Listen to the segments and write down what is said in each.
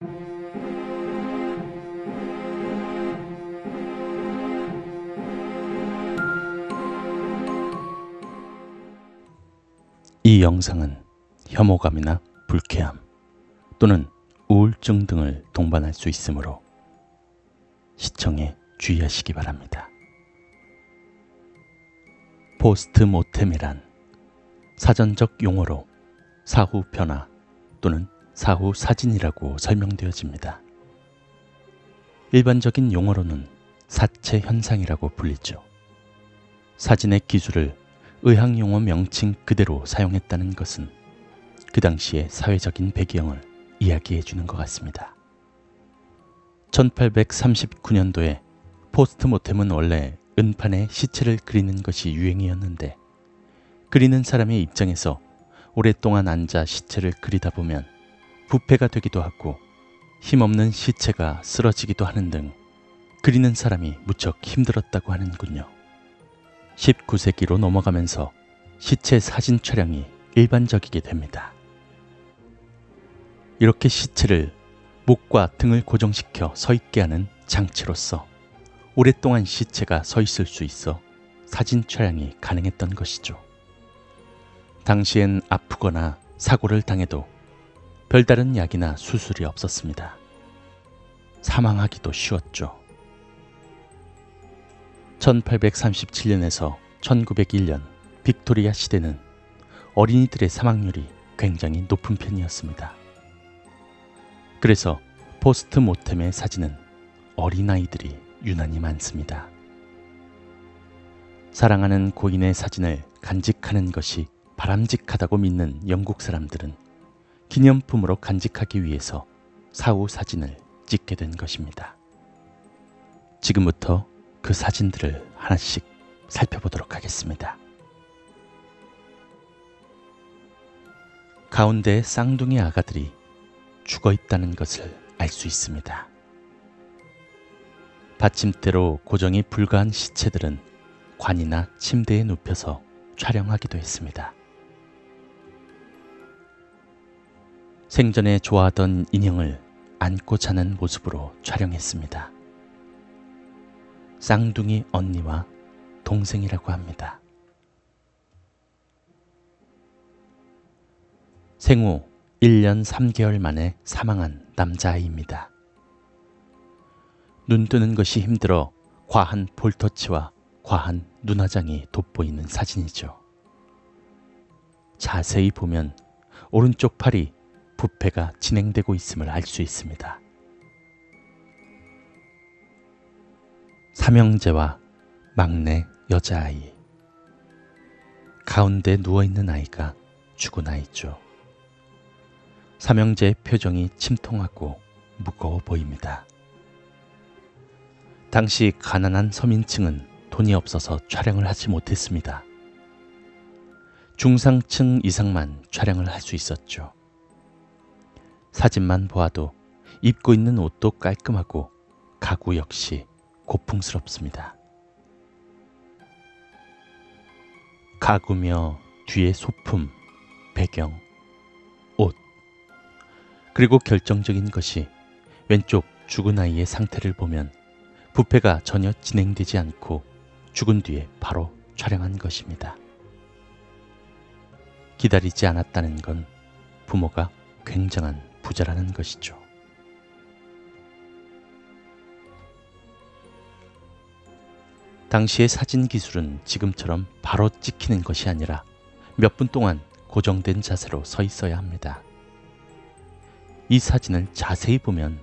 이 영상은 혐오감이나 불쾌함 또는 우울증 등을 동반할 수 있으므로 시청에 주의하시기 바랍니다. 포스트모템이란 사전적 용어로 사후 변화 또는 사후 사진이라고 설명되어집니다. 일반적인 용어로는 사체 현상이라고 불리죠. 사진의 기술을 의학용어 명칭 그대로 사용했다는 것은 그 당시의 사회적인 배경을 이야기해 주는 것 같습니다. 1839년도에 포스트모템은 원래 은판에 시체를 그리는 것이 유행이었는데, 그리는 사람의 입장에서 오랫동안 앉아 시체를 그리다 보면 부패가 되기도 하고 힘없는 시체가 쓰러지기도 하는 등 그리는 사람이 무척 힘들었다고 하는군요. 19세기로 넘어가면서 시체 사진 촬영이 일반적이게 됩니다. 이렇게 시체를 목과 등을 고정시켜 서 있게 하는 장치로서 오랫동안 시체가 서 있을 수 있어 사진 촬영이 가능했던 것이죠. 당시엔 아프거나 사고를 당해도 별다른 약이나 수술이 없었습니다. 사망하기도 쉬웠죠. 1837년에서 1901년 빅토리아 시대는 어린이들의 사망률이 굉장히 높은 편이었습니다. 그래서 포스트모템의 사진은 어린아이들이 유난히 많습니다. 사랑하는 고인의 사진을 간직하는 것이 바람직하다고 믿는 영국 사람들은 기념품으로 간직하기 위해서 사후 사진을 찍게 된 것입니다. 지금부터 그 사진들을 하나씩 살펴보도록 하겠습니다. 가운데의 쌍둥이 아가들이 죽어 있다는 것을 알 수 있습니다. 받침대로 고정이 불가한 시체들은 관이나 침대에 눕혀서 촬영하기도 했습니다. 생전에 좋아하던 인형을 안고 자는 모습으로 촬영했습니다. 쌍둥이 언니와 동생이라고 합니다. 생후 1년 3개월 만에 사망한 남자아이입니다. 눈 뜨는 것이 힘들어 과한 볼터치와 과한 눈화장이 돋보이는 사진이죠. 자세히 보면 오른쪽 팔이 부패가 진행되고 있음을 알 수 있습니다. 삼형제와 막내 여자아이, 가운데 누워있는 아이가 죽은 아이죠. 삼형제의 표정이 침통하고 무거워 보입니다. 당시 가난한 서민층은 돈이 없어서 촬영을 하지 못했습니다. 중상층 이상만 촬영을 할 수 있었죠. 사진만 보아도 입고 있는 옷도 깔끔하고 가구 역시 고풍스럽습니다. 가구며 뒤에 소품, 배경, 옷, 그리고 결정적인 것이 왼쪽 죽은 아이의 상태를 보면 부패가 전혀 진행되지 않고 죽은 뒤에 바로 촬영한 것입니다. 기다리지 않았다는 건 부모가 굉장한 부자라는 것이죠. 당시의 사진 기술은 지금처럼 바로 찍히는 것이 아니라 몇 분 동안 고정된 자세로 서 있어야 합니다. 이 사진을 자세히 보면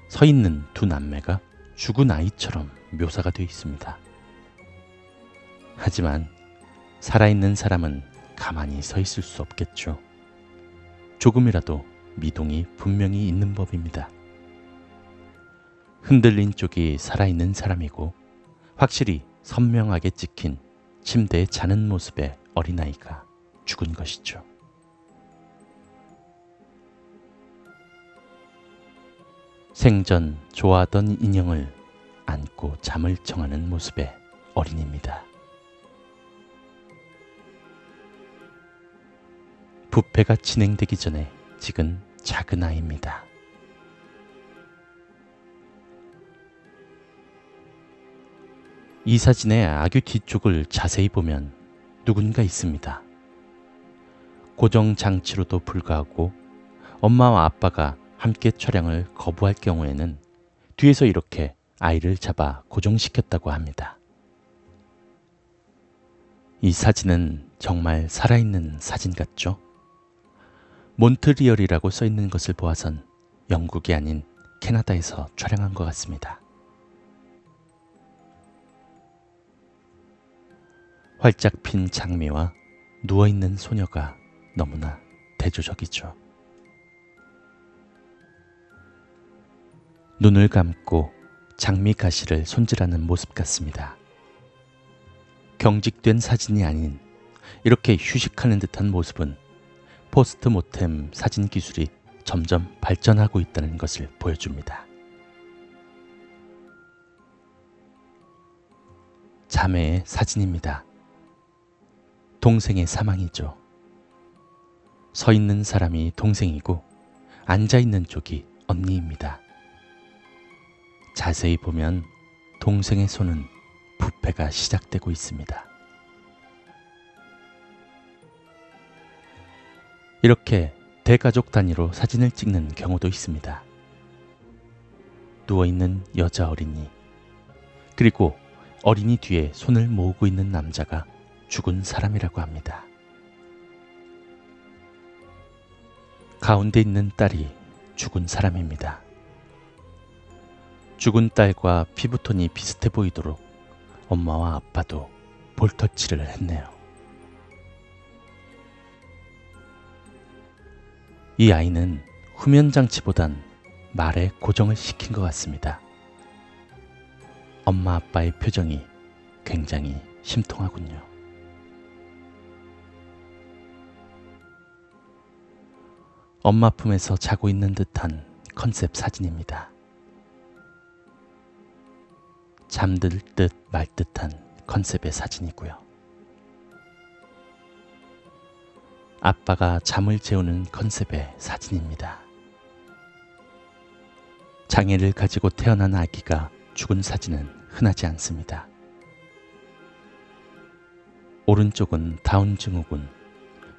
서 있는 두 남매가 죽은 아이처럼 묘사가 되어 있습니다. 하지만 살아있는 사람은 가만히 서 있을 수 없겠죠. 조금이라도 미동이 분명히 있는 법입니다. 흔들린 쪽이 살아있는 사람이고 확실히 선명하게 찍힌 침대에 자는 모습의 어린아이가 죽은 것이죠. 생전 좋아하던 인형을 안고 잠을 청하는 모습의 어린이입니다. 부패가 진행되기 전에 찍은 작은 아이입니다. 이 사진의 아귀 뒤쪽을 자세히 보면 누군가 있습니다. 고정 장치로도 불구하고 엄마와 아빠가 함께 촬영을 거부할 경우에는 뒤에서 이렇게 아이를 잡아 고정시켰다고 합니다. 이 사진은 정말 살아있는 사진 같죠? 몬트리올이라고 써있는 것을 보아선 영국이 아닌 캐나다에서 촬영한 것 같습니다. 활짝 핀 장미와 누워있는 소녀가 너무나 대조적이죠. 눈을 감고 장미 가시를 손질하는 모습 같습니다. 경직된 사진이 아닌 이렇게 휴식하는 듯한 모습은 포스트모템 사진 기술이 점점 발전하고 있다는 것을 보여줍니다. 자매의 사진입니다. 동생의 사망이죠. 서 있는 사람이 동생이고 앉아 있는 쪽이 언니입니다. 자세히 보면 동생의 손은 부패가 시작되고 있습니다. 이렇게 대가족 단위로 사진을 찍는 경우도 있습니다. 누워있는 여자 어린이, 그리고 어린이 뒤에 손을 모으고 있는 남자가 죽은 사람이라고 합니다. 가운데 있는 딸이 죽은 사람입니다. 죽은 딸과 피부톤이 비슷해 보이도록 엄마와 아빠도 볼터치를 했네요. 이 아이는 후면장치보단 말에 고정을 시킨 것 같습니다. 엄마 아빠의 표정이 굉장히 심통하군요. 엄마 품에서 자고 있는 듯한 컨셉 사진입니다. 잠들 듯 말 듯한 컨셉의 사진이고요. 아빠가 잠을 재우는 컨셉의 사진입니다. 장애를 가지고 태어난 아기가 죽은 사진은 흔하지 않습니다. 오른쪽은 다운 증후군,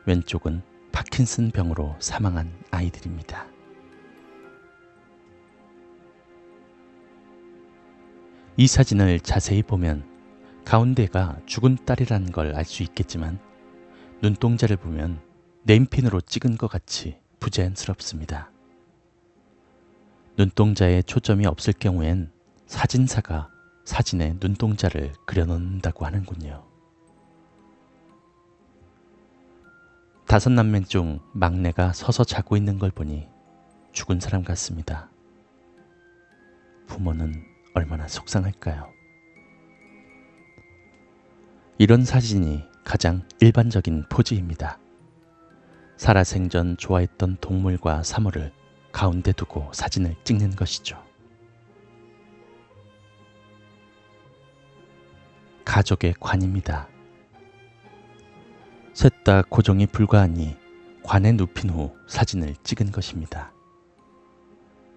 왼쪽은 파킨슨 병으로 사망한 아이들입니다. 이 사진을 자세히 보면 가운데가 죽은 딸이라는 걸 알 수 있겠지만 눈동자를 보면 네임핀으로 찍은 것 같이 부자연스럽습니다. 눈동자에 초점이 없을 경우엔 사진사가 사진에 눈동자를 그려놓는다고 하는군요. 5남매 중 막내가 서서 자고 있는 걸 보니 죽은 사람 같습니다. 부모는 얼마나 속상할까요? 이런 사진이 가장 일반적인 포즈입니다. 살아생전 좋아했던 동물과 사물을 가운데 두고 사진을 찍는 것이죠. 가족의 관입니다. 셋 다 고정이 불가하니 관에 눕힌 후 사진을 찍은 것입니다.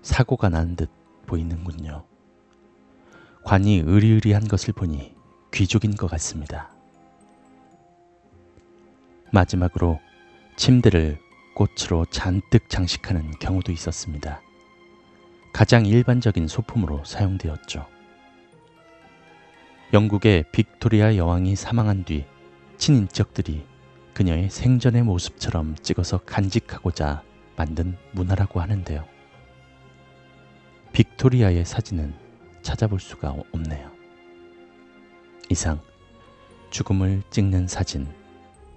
사고가 난 듯 보이는군요. 관이 으리으리한 것을 보니 귀족인 것 같습니다. 마지막으로 침대를 꽃으로 잔뜩 장식하는 경우도 있었습니다. 가장 일반적인 소품으로 사용되었죠. 영국의 빅토리아 여왕이 사망한 뒤 친인척들이 그녀의 생전의 모습처럼 찍어서 간직하고자 만든 문화라고 하는데요. 빅토리아의 사진은 찾아볼 수가 없네요. 이상 죽음을 찍는 사진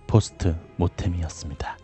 포스트 모템이었습니다.